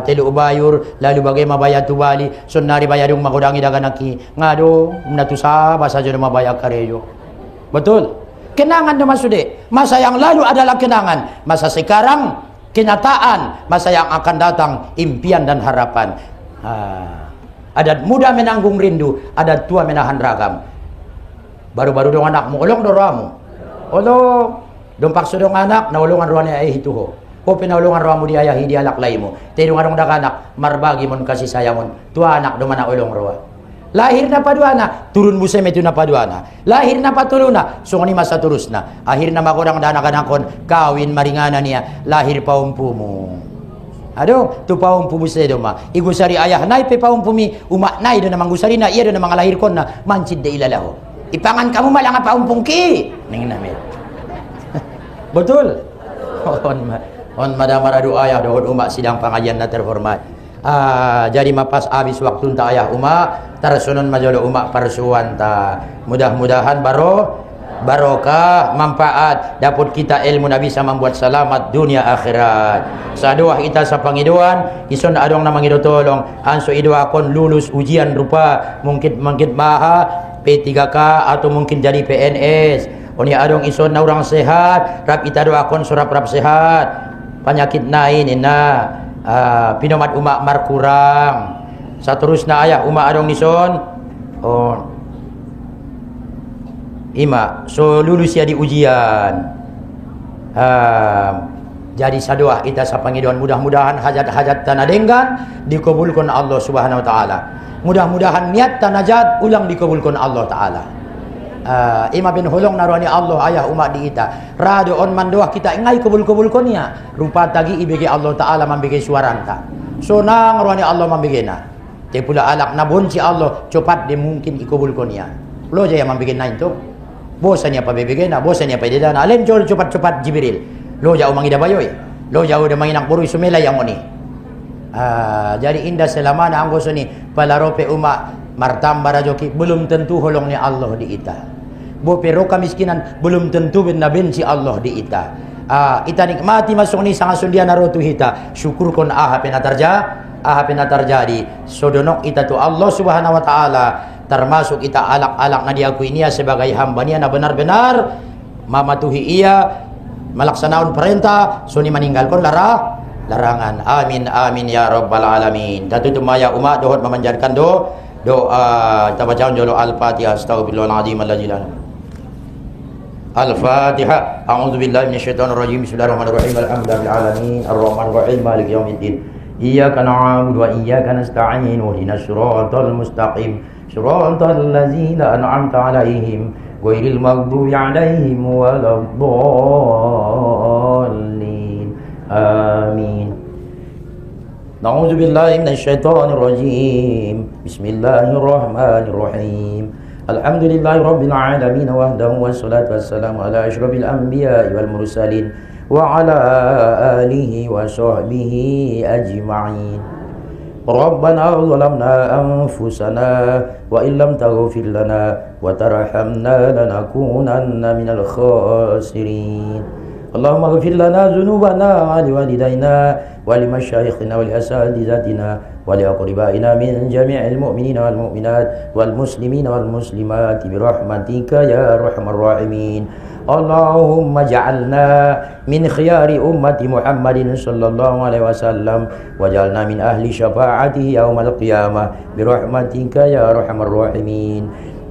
[SPEAKER 1] telu ubayur lalu bagai mabaya tubali sonari bayadung magodangi daganaki ngado natusa basa jo mabaya karejo. Betul, kenangan do masude, masa yang lalu adalah kenangan, masa sekarang kenyataan, masa yang akan datang impian dan harapan. Adat muda menanggung rindu, adat tua menahan ragam. Baru-baru dong anakmu, olong doramu. Olong, dompak sudong anak, naulungan ruannya ayah itu ho. Kopi naulungan ruamu di ayah di alak laimu. Tidung arong dak anak, marbagi mon kasih sayamon. Tua anak domana olong ruwa. Lahir na paduana, turun busem itu na paduana. Lahir na patuluna, sungoni masa turusna. Akhirna makodang danak-anakon, kawin maringana niya, lahir paumpumu. Aduh, tu paum pumusay do ma. Igusari ayah nai pe paum pumi umak nai do namang gusari na iya do namang lahir kon na mancid de ilalaho. Ipangan kamu malang paum pungki. Ning namit. Betul. On madamara do ayah do umak sidang pengajian na terhormat. Jadi mapas habis waktu ta ayah umak tarsunon majolo umak persuan ta. Mudah-mudahan barokah, manfaat, dapat kita ilmu Nabi bisa membuat selamat dunia akhirat. Sadoah kita sa pangiduan, ison adong na mangido tolong, anso ido akon lulus ujian rupa, mungkin maha P3K atau mungkin jadi PNS. Oni adong ison na orang sehat, rap ita do akon surap rap sehat. Penyakit nain ina, pinomat umak markurang. Saterusna ayah umak adong ison. Ima, so lulus ya di ujian. Jadi sadoah kita sa pangiduan, mudah-mudahan hajat-hajat tanadenggan dikabulkan Allah Subhanahu wa taala. Mudah-mudahan niat tanajat ulang dikabulkan Allah taala. Ima bin hulong narwani Allah ayah umat di ita. Rado on mandoah kita ngai kabul-kabulkan ya. Rupa tagi ibege Allah taala mambege suaranta. So nang narwani Allah mambegena. Te pula alak nabunci Allah cepat dia mungkin ikabulkan ya. Lo jaya mambege nain tu. Bosannya apa bebegena, bosannya apa dedana. Alem jol cepat-cepat Jibril. Lo jauh mangi dabayoy. Lo jauh de mangi nak burui sumela yang oni. Jadi indah selama na anggo suni palarope umak martamba rajoki belum tentu holongnya Allah di ita. Bo pero kemiskinan belum tentu benda benci Allah di ita. Ita nikmati masuk ni sangat sundia narotu hita. Syukurkon pena terjadi. Sodonok ita tu Allah Subhanahu wa taala. Termasuk kita alak-alak na diakui niya sebagai hamba niya na benar-benar mamatuhi ia melaksanakan perintah suni meninggalkan larangan. Amin amin ya rabbal alamin. Datu maya umat dohot memanjatkan doa kita bacakan dulu al-Fatihah. Astagfirullahaladzim Al-Fatihah. A'udzubillahi minasyaitonir rajim. Bismillahirrahmanirrahim. Alhamdulillahil alamin arrahmanir rahim maliki yaumiddin. Iyyaka na'budu wa iyyaka nasta'in. Ihdinas siratal mustaqim. Siratal ladzina an'amta 'alaihim ghairil maghdubi 'alaihim waladdallin. Amin. Na'udzu billahi minasyaitonir rajim. Bismillahirrahmanirrahim. Alhamdulillahi rabbil alamin wahdahu wassalatu wassalamu ala asyrafil anbiya'i wal mursalin wa ala alihi wa sahbihi ajma'in. Rabbana zalamna anfusana wa illam taghfir lana wa tarhamna lanakunanna minal khasirin. Allahumma ighfir lana dhunubana wa liwalidayna wa limasyayikhina wa liasatizatina wa liaqribaina min jami'il mu'minina wal mu'minat wal muslimina wal muslimat bi rahmatika ya arhamar rahimin. Allahumma ja'alna min khiyari ummati Muhammadin sallallahu alaihi wasallam waj'alna min ahli syafa'atihi yaumal qiyamah birahmatika ya arhamar rahimin.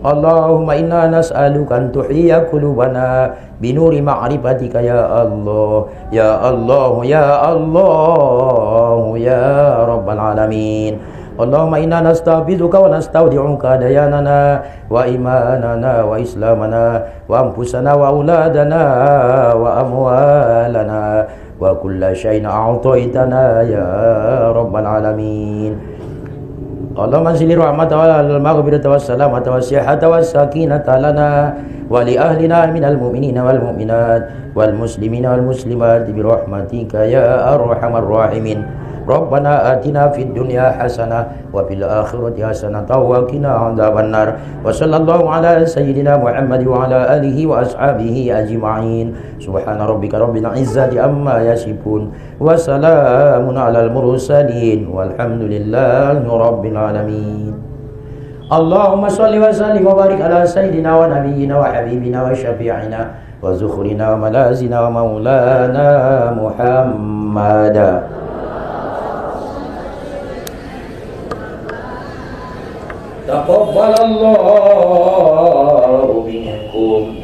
[SPEAKER 1] Allahumma inna nas'aluka an tuhiyya qulubana binuri ma'rifatika ya Allah ya Allah ya Allah ya rabbal alamin. Allahumma inna nastaghfiruka wa nastaudi'uka dayanana wa imanana wa islamana wa anfusana wa auladana wa amwalana wa kulla syai'in a'taitana ya rabbal alamin. Allahumma anzil rahmata wal maghfirata was salamata was sihhata was sakinata lana wa li ahlina minal mu'minina wal mu'minat wal muslimina wal muslimat bi rahmatika ya arhamar rahimin. Rabbana atina fid dunya hasanah wa fil akhirati hasanah wa qina adzabannar. Wa sallallahu ala sayyidina Muhammad wa ala alihi wa ashabihi ajma'in. Subhana rabbika rabbil izzati amma yasifun wa salamun alal mursalin walhamdulillahi rabbil alamin. Allahumma shalli wa sallim wa barik ala sayyidina wa nabiyyina wa habibina wa syafi'ina wa zukhrina wa malazina wa maulana Muhammad. Taqabbalallahu minkum.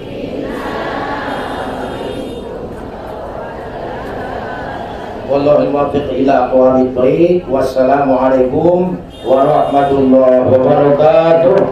[SPEAKER 1] Wallahul muwaffiq ila aqwamit thoriq. Wassalamu alaikum warahmatullahi wabarakatuh.